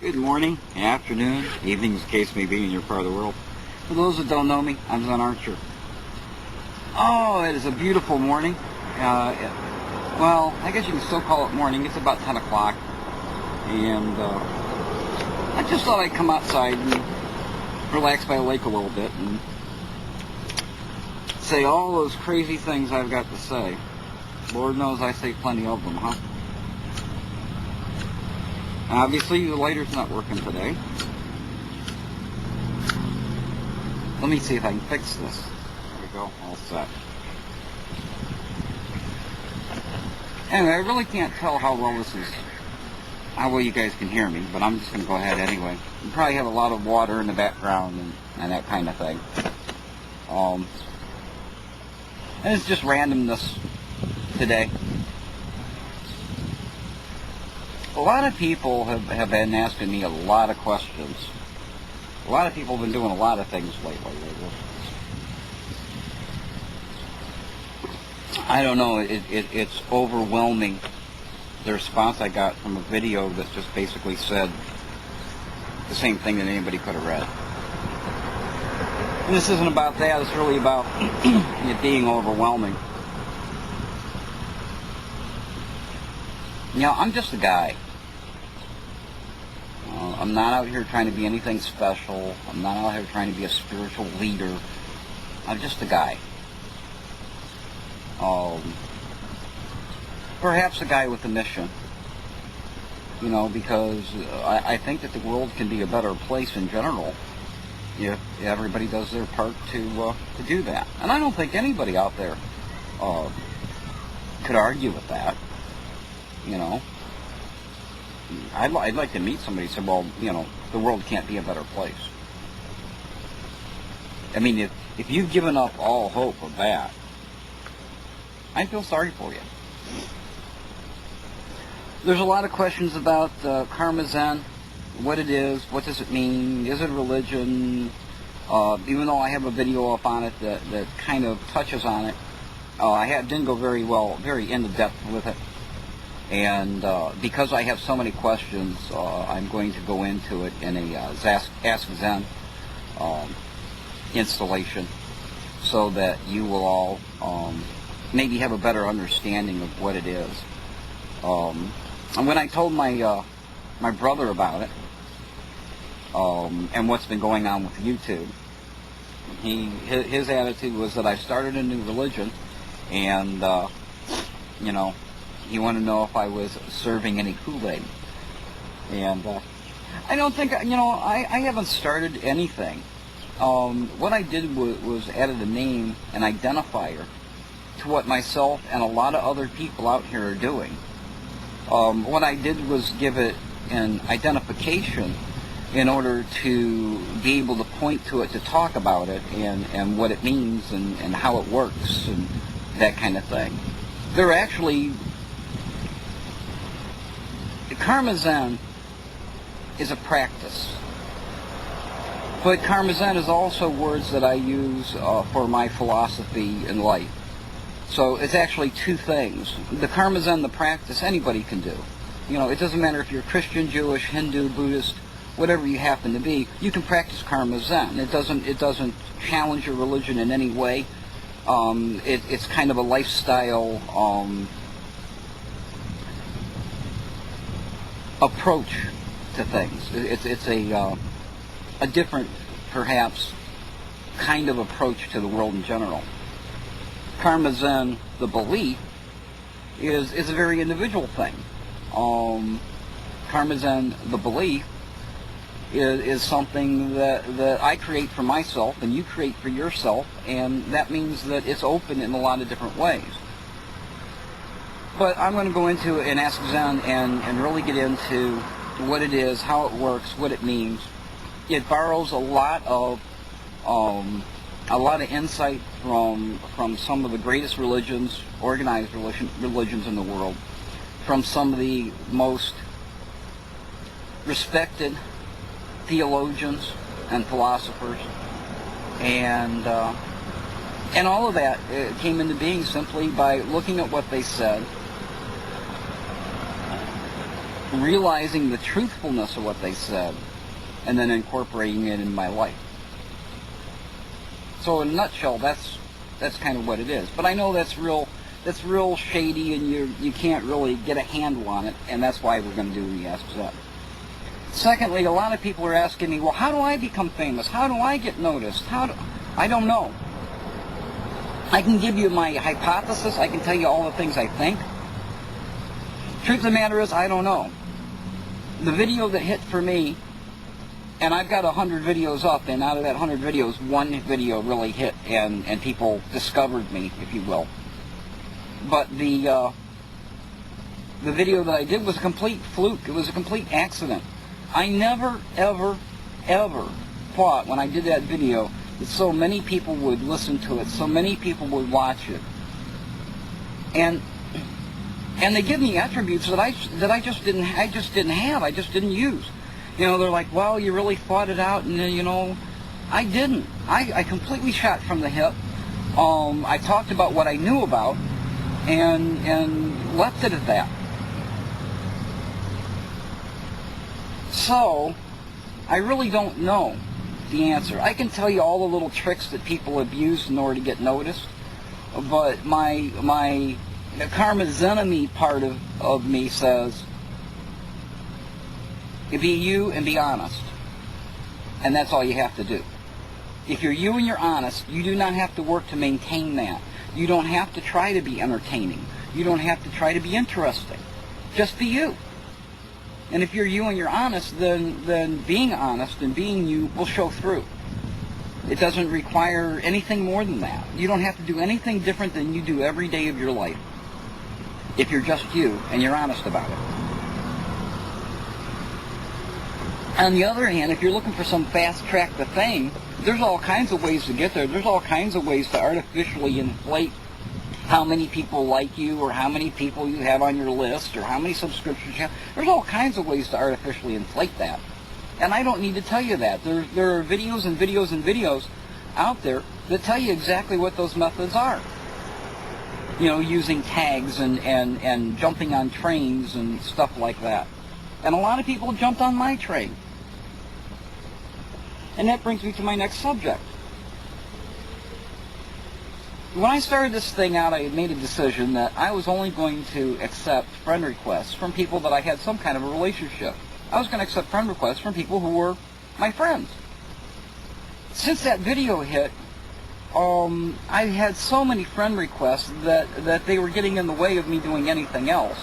Good morning, afternoon, evening, as the case may be in your part of the world. For those that don't know me, I'm Zen Archer. Oh, it is a beautiful morning. Well, I guess you can still call it morning. It's about 10 o'clock. And I just thought I'd come outside and relax by the lake a little bit and say all those crazy things I've got to say. Lord knows I say plenty of them, huh? Obviously, the lighter's not working today. Let me see if I can fix this. There we go, all set. Anyway, I really can't tell how well you guys can hear me, but I'm just going to go ahead anyway. You probably have a lot of water in the background and that kind of thing. And it's just randomness today. A lot of people have been asking me a lot of questions. A lot of people have been doing a lot of things lately. I don't know, it's overwhelming, the response I got from a video that just basically said the same thing that anybody could have read. And this isn't about that, it's really about it being overwhelming. You know, I'm just a guy. I'm not out here trying to be anything special. I'm not out here trying to be a spiritual leader. I'm just a guy. Perhaps a guy with a mission. You know, because I think that the world can be a better place in general if everybody does their part to do that. And I don't think anybody out there could argue with that. You know, I'd like to meet somebody who said, well, you know, the world can't be a better place. I mean, if you've given up all hope of that, I feel sorry for you. There's a lot of questions about Karma Zen, what it is, what does it mean, is it a religion? Even though I have a video up on it that kind of touches on it, didn't go very into depth with it. And because I have so many questions, I'm going to go into it in a Ask Zen installation so that you will all maybe have a better understanding of what it is. And when I told my brother about it and what's been going on with YouTube, his attitude was that I started a new religion and, you know, he wanted to know if I was serving any Kool-Aid. And I don't think, you know, I haven't started anything. What I did was added a name, an identifier, to what myself and a lot of other people out here are doing. What I did was give it an identification in order to be able to point to it, to talk about it, and what it means, and how it works, and that kind of thing. They're actually... Karma Zen is a practice, but Karma Zen is also words that I use for my philosophy in life. So it's actually two things. The Karma Zen, the practice, anybody can do. You know, it doesn't matter if you're Christian, Jewish, Hindu, Buddhist, whatever you happen to be. You can practice Karma Zen. It doesn't challenge your religion in any way. It's kind of a lifestyle approach to things. It's a different, perhaps, kind of approach to the world in general. Karma Zen, the belief, is a very individual thing. Karma Zen, the belief, is something that I create for myself and you create for yourself, and that means that it's open in a lot of different ways. But I'm going to go into an Ask Zen and really get into what it is, how it works, what it means. It borrows a lot of insight from some of the greatest religions, organized religions in the world, from some of the most respected theologians and philosophers, and all of that came into being simply by looking at what they said, realizing the truthfulness of what they said, and then incorporating it in my life. So in a nutshell, that's kind of what it is. But I know that's real shady, and you can't really get a handle on it, and that's why we're going to do the Ask Zen. Secondly, a lot of people are asking me, well, how do I become famous? How do I get noticed? I don't know. I can give you my hypothesis. I can tell you all the things I think. Truth of the matter is, I don't know. The video that hit for me, and I've got 100 videos up, and out of that 100 videos, one video really hit, and people discovered me, if you will. But the video that I did was a complete fluke. It was a complete accident. I never, ever, ever thought when I did that video that so many people would listen to it, so many people would watch it. And they give me attributes that I just didn't have, I just didn't use. You know, they're like, well, you really thought it out, and you know, I didn't. I completely shot from the hip. I talked about what I knew about, and left it at that. So, I really don't know the answer. I can tell you all the little tricks that people have used in order to get noticed, but my karma zenemy part of me says, be you and be honest. And that's all you have to do. If you're you and you're honest, you do not have to work to maintain that. You don't have to try to be entertaining. You don't have to try to be interesting. Just be you. And if you're you and you're honest, then being honest and being you will show through. It doesn't require anything more than that. You don't have to do anything different than you do every day of your life, if you're just you and you're honest about it. On the other hand, if you're looking for some fast track to fame, there's all kinds of ways to get there. There's all kinds of ways to artificially inflate how many people like you, or how many people you have on your list, or how many subscriptions you have. There's all kinds of ways to artificially inflate that. And I don't need to tell you that. There are videos and videos and videos out there that tell you exactly what those methods are. You know, using tags and jumping on trains and stuff like that. And a lot of people jumped on my train. And that brings me to my next subject. When I started this thing out, I had made a decision that I was only going to accept friend requests from people that I had some kind of a relationship. I was going to accept friend requests from people who were my friends. Since that video hit, I had so many friend requests that they were getting in the way of me doing anything else.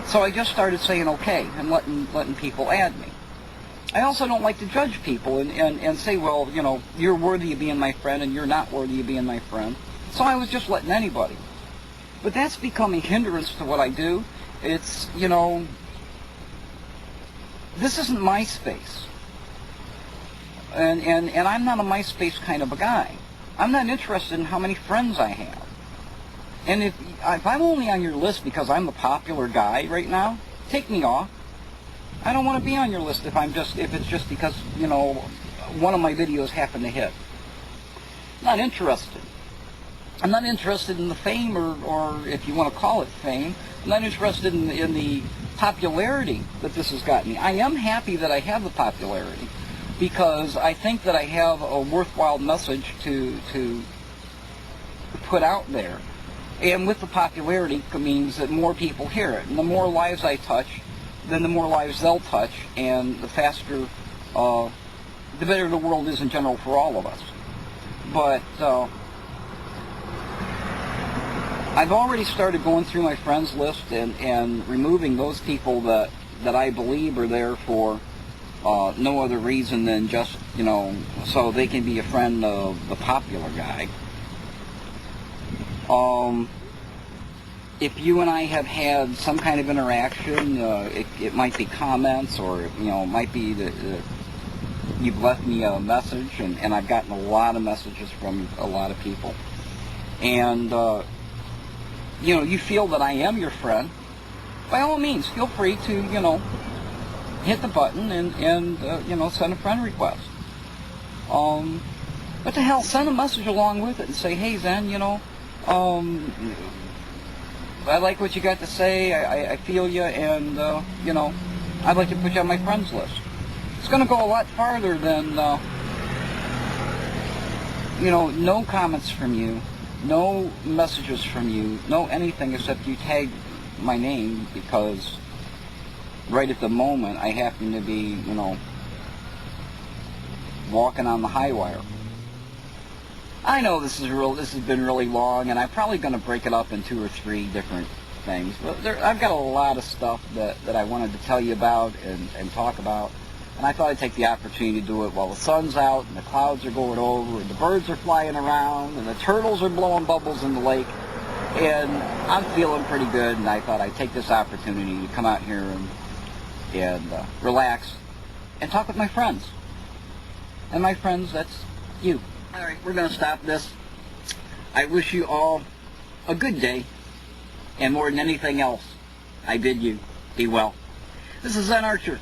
So I just started saying okay and letting people add me. I also don't like to judge people and say, well, you know, you're worthy of being my friend and you're not worthy of being my friend. So I was just letting anybody. But that's become a hindrance to what I do. It's, you know, this isn't MySpace. And I'm not a MySpace kind of a guy. I'm not interested in how many friends I have. And if I'm only on your list because I'm a popular guy right now, take me off. I don't want to be on your list if it's just because, you know, one of my videos happened to hit. Not interested. I'm not interested in the fame, or if you want to call it fame. I'm not interested in the popularity that this has gotten me. I am happy that I have the popularity, because I think that I have a worthwhile message to put out there. And with the popularity, it means that more people hear it. And the more lives I touch, then the more lives they'll touch, and the faster, the better the world is in general for all of us. But I've already started going through my friends list and removing those people that I believe are there for no other reason than just, you know, so they can be a friend of the popular guy. If you and I have had some kind of interaction, it might be comments, or, you know, it might be that you've left me a message, and I've gotten a lot of messages from a lot of people. And, you know, you feel that I am your friend, by all means, feel free to, you know, hit the button and you know, send a friend request. What the hell, send a message along with it and say, hey, Zen, you know, I like what you got to say, I feel you, and, you know, I'd like to put you on my friends list. It's going to go a lot farther than, no comments from you, no messages from you, no anything except you tag my name, because right at the moment I happen to be, walking on the high wire. I know this has been really long, and I'm probably going to break it up in 2 or 3 different things. But I've got a lot of stuff that I wanted to tell you about and talk about. And I thought I'd take the opportunity to do it while the sun's out and the clouds are going over and the birds are flying around and the turtles are blowing bubbles in the lake. And I'm feeling pretty good, and I thought I'd take this opportunity to come out here and relax and talk with my friends. And my friends, that's you. All right, we're going to stop this. I wish you all a good day, and more than anything else, I bid you be well. This is Zen Archer.